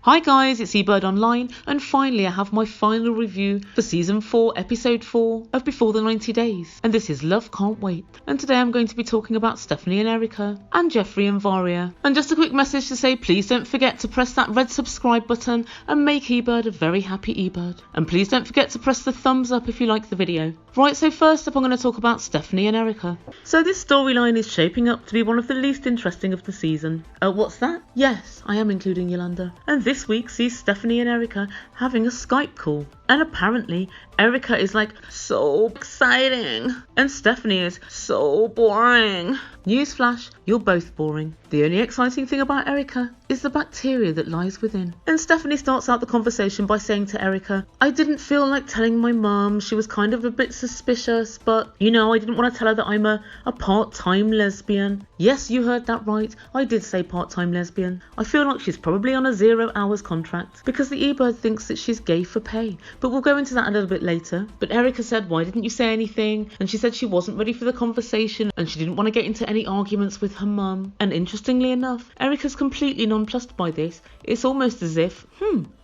Hi guys, it's Ebird Online, and finally I have my final review for Season 4, Episode 4 of Before the 90 Days, and this is Love Can't Wait. And today I'm going to be talking about Stephanie and Erika, and Geoffrey and Varya. And just a quick message to say, please don't forget to press that red subscribe button and make Ebird a very happy Ebird. And please don't forget to press the thumbs up if you like the video. Right, so first up I'm going to talk about Stephanie and Erika. So this storyline is shaping up to be one of the least interesting of the season. What's that? Yes, I am including Yolanda. And this week sees Stephanie and Erika having a Skype call. And apparently, Erika is like, so exciting. And Stephanie is so boring. Newsflash, you're both boring. The only exciting thing about Erika is the bacteria that lies within. And Stephanie starts out the conversation by saying to Erika, I didn't feel like telling my mum. She was kind of a bit suspicious, but I didn't want to tell her that I'm a part-time lesbian. Yes, you heard that right. I did say part-time lesbian. I feel like she's probably on a 0 hours contract because the Ebird thinks that she's gay for pay. But we'll go into that a little bit later. But Erika said, why didn't you say anything? And she said she wasn't ready for the conversation and she didn't want to get into any arguments with her mum. And interestingly enough, Erika's completely nonplussed by this. It's almost as if,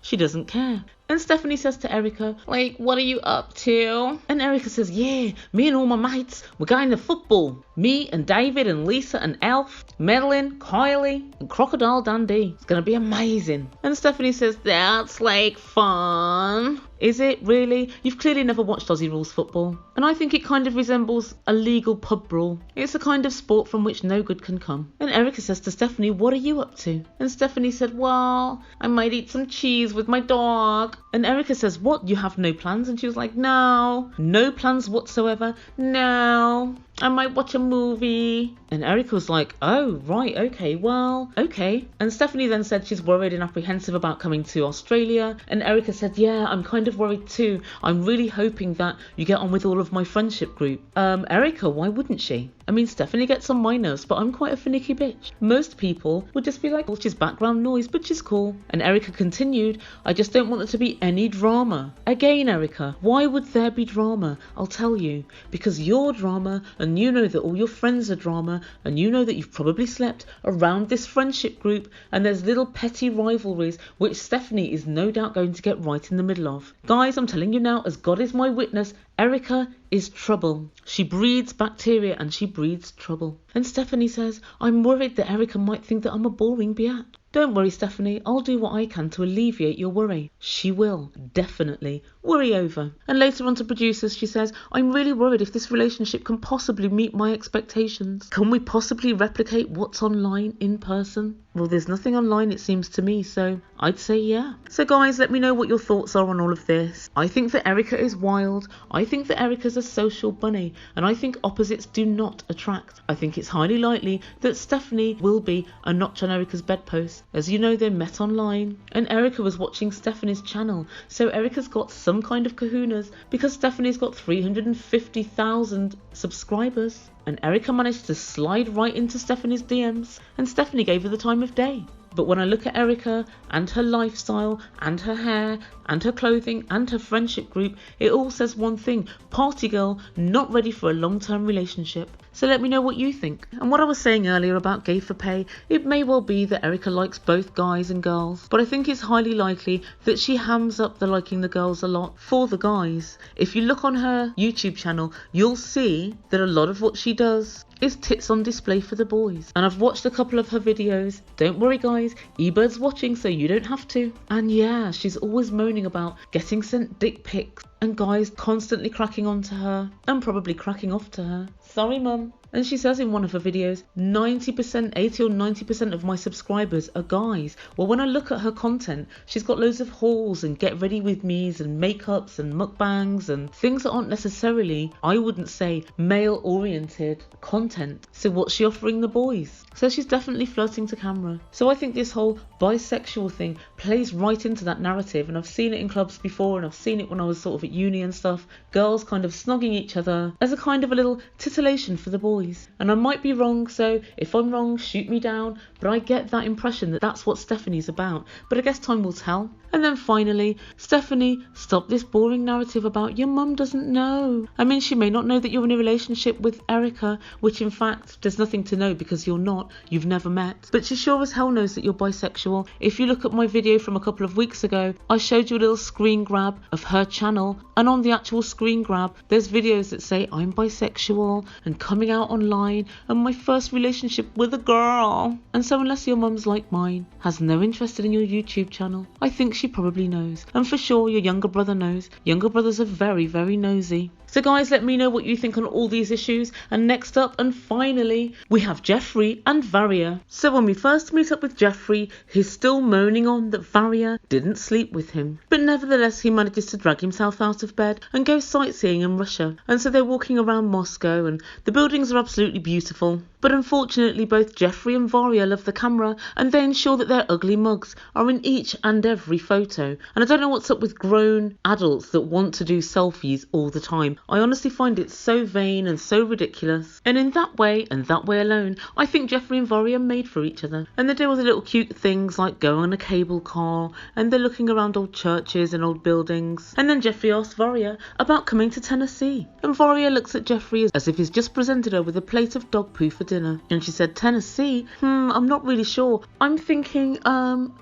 she doesn't care. And Stephanie says to Erika, like, what are you up to? And Erika says, yeah, me and all my mates, we're going to football. Me and David and Lisa and Alf, Madeline, Kylie and Crocodile Dundee. It's going to be amazing. And Stephanie says, that's like fun. Is it really? You've clearly never watched Aussie Rules football. And I think it kind of resembles a legal pub brawl. It's a kind of sport from which no good can come. And Erika says to Stephanie, what are you up to? And Stephanie said, well, I might eat some cheese with my dog. And Erika says, what? You have no plans? And she was like, no plans whatsoever. No. I might watch a movie. And Erika was like, oh, right, okay, well, okay. And Stephanie then said she's worried and apprehensive about coming to Australia. And Erika said, yeah, I'm kind of worried too. I'm really hoping that you get on with all of my friendship group. Erika, why wouldn't she? I mean, Stephanie gets on my nerves, but I'm quite a finicky bitch. Most people would just be like, well, she's background noise, but she's cool. And Erika continued, I just don't want there to be any drama. Again, Erika, why would there be drama? I'll tell you. Because you're drama, and you know that all your friends are drama, and you know that you've probably slept around this friendship group, and there's little petty rivalries, which Stephanie is no doubt going to get right in the middle of. Guys, I'm telling you now, as God is my witness, Erika is trouble. She breeds bacteria and she breeds trouble. And Stephanie says, I'm worried that Erika might think that I'm a boring biat. Don't worry, Stephanie, I'll do what I can to alleviate your worry. She will, definitely. Worry over. And later on to producers, she says, I'm really worried if this relationship can possibly meet my expectations. Can we possibly replicate what's online in person? Well, there's nothing online, it seems to me, so I'd say yeah. So guys, let me know what your thoughts are on all of this. I think that Erika is wild. I think that Erika's a social bunny, and I think opposites do not attract. I think it's highly likely that Stephanie will be a notch on Erika's bedpost. As you know, they met online, and Erika was watching Stephanie's channel, so Erika's got some kind of kahunas because Stephanie's got 350,000 subscribers. And Erika managed to slide right into Stephanie's DMs, and Stephanie gave her the time of day. But when I look at Erika and her lifestyle and her hair and her clothing and her friendship group, it all says one thing: party girl, not ready for a long-term relationship. So let me know what you think. And what I was saying earlier about gay for pay, it may well be that Erika likes both guys and girls, but I think it's highly likely that she hams up the liking the girls a lot for the guys. If you look on her YouTube channel, you'll see that a lot of what she does is tits on display for the boys. And I've watched a couple of her videos. Don't worry guys, Ebird's watching so you don't have to. And yeah, she's always moaning about getting sent dick pics and guys constantly cracking onto her and probably cracking off to her. Sorry mum. And she says in one of her videos, 90%, 80 or 90% of my subscribers are guys. Well, when I look at her content, she's got loads of hauls and get ready with me's and makeups and mukbangs and things that aren't necessarily, I wouldn't say, male oriented content. So what's she offering the boys? So she's definitely flirting to camera. So I think this whole bisexual thing plays right into that narrative, and I've seen it in clubs before, and I've seen it when I was sort of at uni and stuff. Girls kind of snogging each other as a kind of a little titillation for the boys. boys. And I might be wrong, so if I'm wrong, shoot me down, but I get that impression that that's what Stephanie's about. But I guess time will tell. And then finally, Stephanie, stop this boring narrative about your mum doesn't know. I mean, she may not know that you're in a relationship with Erika, which in fact, there's nothing to know because you're not, you've never met. But she sure as hell knows that you're bisexual. If you look at my video from a couple of weeks ago, I showed you a little screen grab of her channel, and on the actual screen grab, there's videos that say I'm bisexual and coming out online and my first relationship with a girl. And so unless your mum's like mine, has no interest in your YouTube channel, I think she probably knows. And for sure your younger brother knows. Younger brothers are very, very nosy. So guys, let me know what you think on all these issues. And next up, and finally, we have Geoffrey and Varya. So when we first meet up with Geoffrey, he's still moaning on that Varya didn't sleep with him. But nevertheless, he manages to drag himself out of bed and go sightseeing in Russia. And so they're walking around Moscow and the buildings are absolutely beautiful. But unfortunately, both Geoffrey and Varya love the camera and they ensure that their ugly mugs are in each and every photo. And I don't know what's up with grown adults that want to do selfies all the time. I honestly find it so vain and so ridiculous. And in that way, and that way alone, I think Geoffrey and Varya are made for each other. And they do all the little cute things like go on a cable car, and they're looking around old churches and old buildings. And then Geoffrey asks Varya about coming to Tennessee. And Varya looks at Geoffrey as if he's just presented her with a plate of dog poo for dinner. And she said, Tennessee? I'm not really sure. I'm thinking,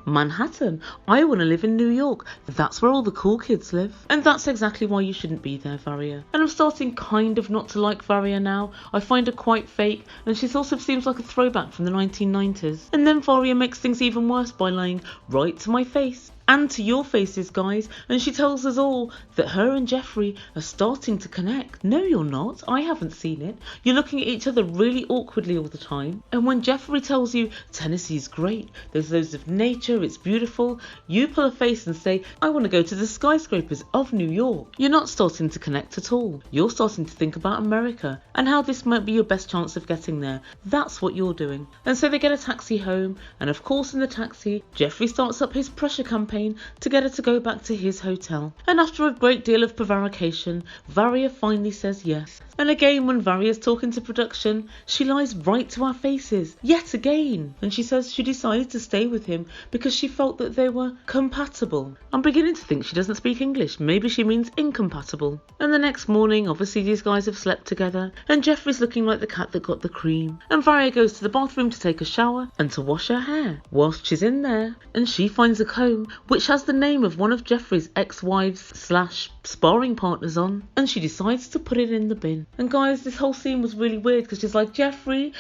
Manhattan. I want to live in New York. That's where all the cool kids live. And that's exactly why you shouldn't be there, Varia. And I'm starting kind of not to like Varia now. I find her quite fake, and she sort of seems like a throwback from the 1990s. And then Varia makes things even worse by lying right to my face. And to your faces, guys, and she tells us all that her and Geoffrey are starting to connect. No, you're not. I haven't seen it. You're looking at each other really awkwardly all the time. And when Geoffrey tells you Tennessee's great, there's loads of nature, it's beautiful, you pull a face and say, I want to go to the skyscrapers of New York. You're not starting to connect at all. You're starting to think about America and how this might be your best chance of getting there. That's what you're doing. And so they get a taxi home, and of course in the taxi, Geoffrey starts up his pressure campaign to get her to go back to his hotel. And after a great deal of prevarication, Varia finally says yes. And again, when Varia's talking to production, she lies right to our faces, yet again. And she says she decided to stay with him because she felt that they were compatible. I'm beginning to think she doesn't speak English. Maybe she means incompatible. And the next morning, obviously these guys have slept together, and Geoffrey's looking like the cat that got the cream. And Varia goes to the bathroom to take a shower and to wash her hair. Whilst she's in there, and she finds a comb which has the name of one of Geoffrey's ex-wives / sparring partners on, and she decides to put it in the bin. And guys, this whole scene was really weird because she's like, Geoffrey.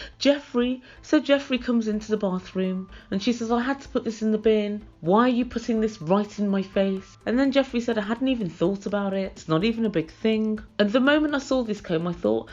So Geoffrey comes into the bathroom and she says, I had to put this in the bin. Why are you putting this right in my face? And then Geoffrey said, I hadn't even thought about it. It's not even a big thing. And the moment I saw this comb, I thought,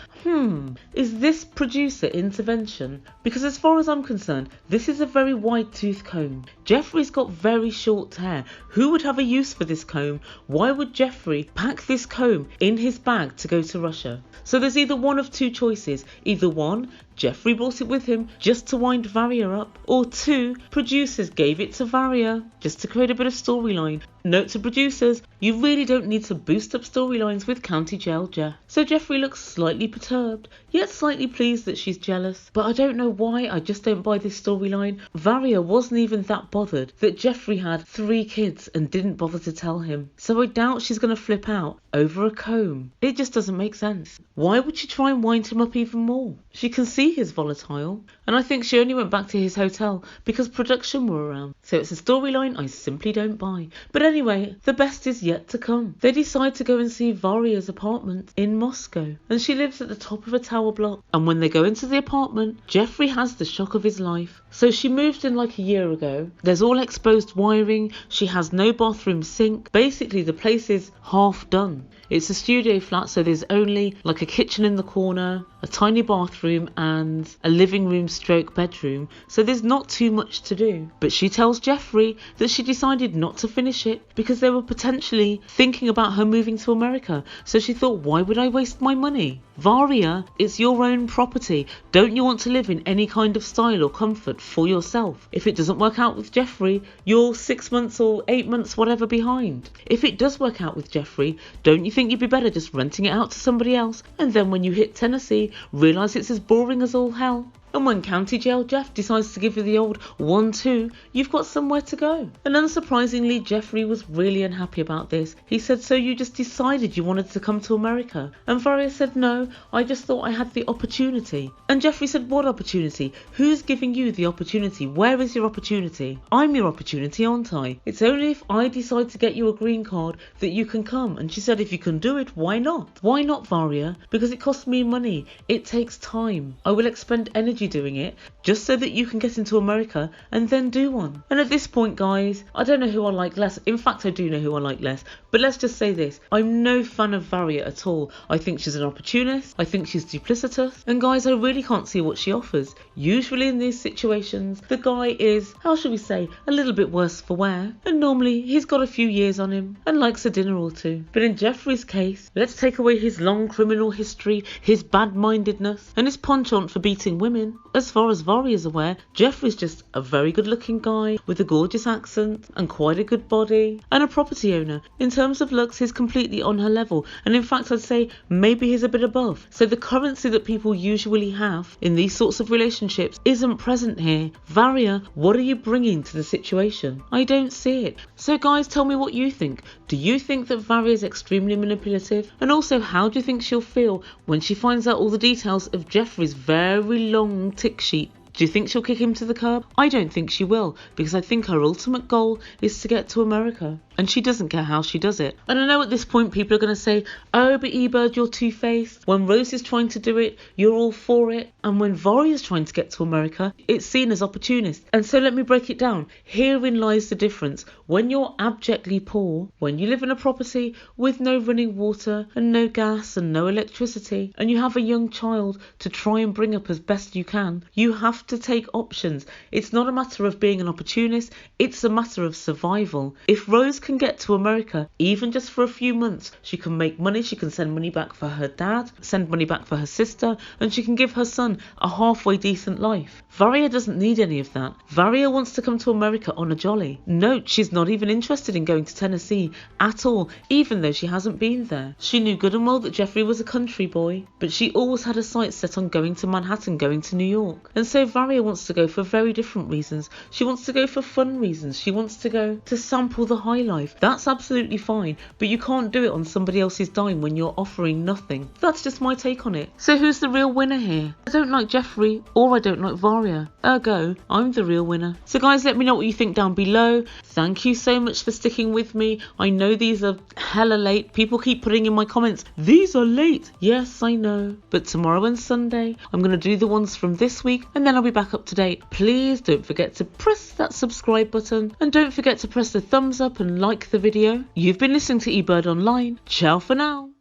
is this producer intervention? Because as far as I'm concerned, this is a very wide tooth comb. Geoffrey's got very short hair. Who would have a use for this comb? Why would Geoffrey pack this comb in his bag to go to Russia? So there's either one of two choices. Either one, Geoffrey brought it with him just to wind Varia up, or two, producers gave it to Varia just to create a bit of storyline. Note to producers, you really don't need to boost up storylines with County Jail Jeff. So Geoffrey looks slightly perturbed, yet slightly pleased that she's jealous. But I don't know why, I just don't buy this storyline. Varia wasn't even that bothered that Geoffrey had 3 kids and didn't bother to tell him. So I doubt she's going to flip out over a comb. It just doesn't make sense. Why would she try and wind him up even more? She can see he's volatile, and I think she only went back to his hotel because production were around. So it's a storyline I simply don't buy. But anyway, the best is yet to come. They decide to go and see Varia's apartment in Moscow, and she lives at the top of a tower block. And when they go into the apartment, Geoffrey has the shock of his life. So she moved in like a year ago. There's all exposed wiring. She has no bathroom sink. Basically, the place is half done. It's a studio flat, so there's only like a kitchen in the corner, a tiny bathroom and a living room / bedroom. So there's not too much to do. But she tells tells Geoffrey that she decided not to finish it because they were potentially thinking about her moving to America. So she thought, why would I waste my money? Varia, it's your own property. Don't you want to live in any kind of style or comfort for yourself? If it doesn't work out with Geoffrey, you're 6 months or 8 months, whatever, behind. If it does work out with Geoffrey, don't you think you'd be better just renting it out to somebody else? And then when you hit Tennessee, realise it's as boring as all hell. And when County Jail Jeff decides to give you the old 1-2, you've got somewhere to go. And unsurprisingly, Geoffrey was really unhappy about this. He said, so you just decided you wanted to come to America? And Varia said, no, I just thought I had the opportunity. And Geoffrey said, what opportunity? Who's giving you the opportunity? Where is your opportunity? I'm your opportunity, aren't I? It's only if I decide to get you a green card that you can come. And she said, if you can do it, why not? Why not, Varia? Because it costs me money. It takes time. I will expend energy doing it just so that you can get into America and then do one. And at this point, guys, I don't know who I like less. In fact, I do know who I like less, but let's just say this: I'm no fan of Varia at all. I think she's an opportunist. I think she's duplicitous, and guys, I really can't see what she offers. Usually in these situations, the guy is, how shall we say, a little bit worse for wear, and normally he's got a few years on him and likes a dinner or two. But in Geoffrey's case, let's take away his long criminal history, his bad-mindedness, and his penchant for beating women. As far as Varia is aware, Geoffrey's just a very good looking guy with a gorgeous accent and quite a good body and a property owner. In terms of looks, he's completely on her level, and in fact I'd say maybe he's a bit above. So the currency that people usually have in these sorts of relationships isn't present here. Varia, what are you bringing to the situation? I don't see it. So guys, tell me what you think. Do you think that Varia is extremely manipulative? And also, how do you think she'll feel when she finds out all the details of Geoffrey's very long tick sheet? Do you think she'll kick him to the curb? I don't think she will, because I think her ultimate goal is to get to America. And she doesn't care how she does it. And I know at this point people are going to say, oh, but Ebird, you're two-faced. When Rose is trying to do it, you're all for it. And when Varia is trying to get to America, it's seen as opportunist. And so let me break it down. Herein lies the difference. When you're abjectly poor, when you live in a property with no running water and no gas and no electricity, and you have a young child to try and bring up as best you can, you have to take options. It's not a matter of being an opportunist, it's a matter of survival. If Rose can get to America, even just for a few months, she can make money, she can send money back for her dad, send money back for her sister, and she can give her son a halfway decent life. Varia doesn't need any of that. Varia wants to come to America on a jolly. Note, she's not even interested in going to Tennessee at all, even though she hasn't been there. She knew good and well that Geoffrey was a country boy, but she always had her sights set on going to Manhattan, going to New York. And so Varia wants to go for very different reasons. She wants to go for fun reasons. She wants to go to sample the high life. That's absolutely fine, but you can't do it on somebody else's dime when you're offering nothing. That's just my take on it. So who's the real winner here? I don't like Geoffrey, or I don't like Varia. Ergo, I'm the real winner. So guys, let me know what you think down below. Thank you so much for sticking with me. I know these are hella late. People keep putting in my comments, these are late. Yes, I know. But tomorrow and Sunday, I'm going to do the ones from this week, and then I'll be back up to date. Please don't forget to press that subscribe button, and don't forget to press the thumbs up and like the video. You've been listening to Ebird Online. Ciao for now.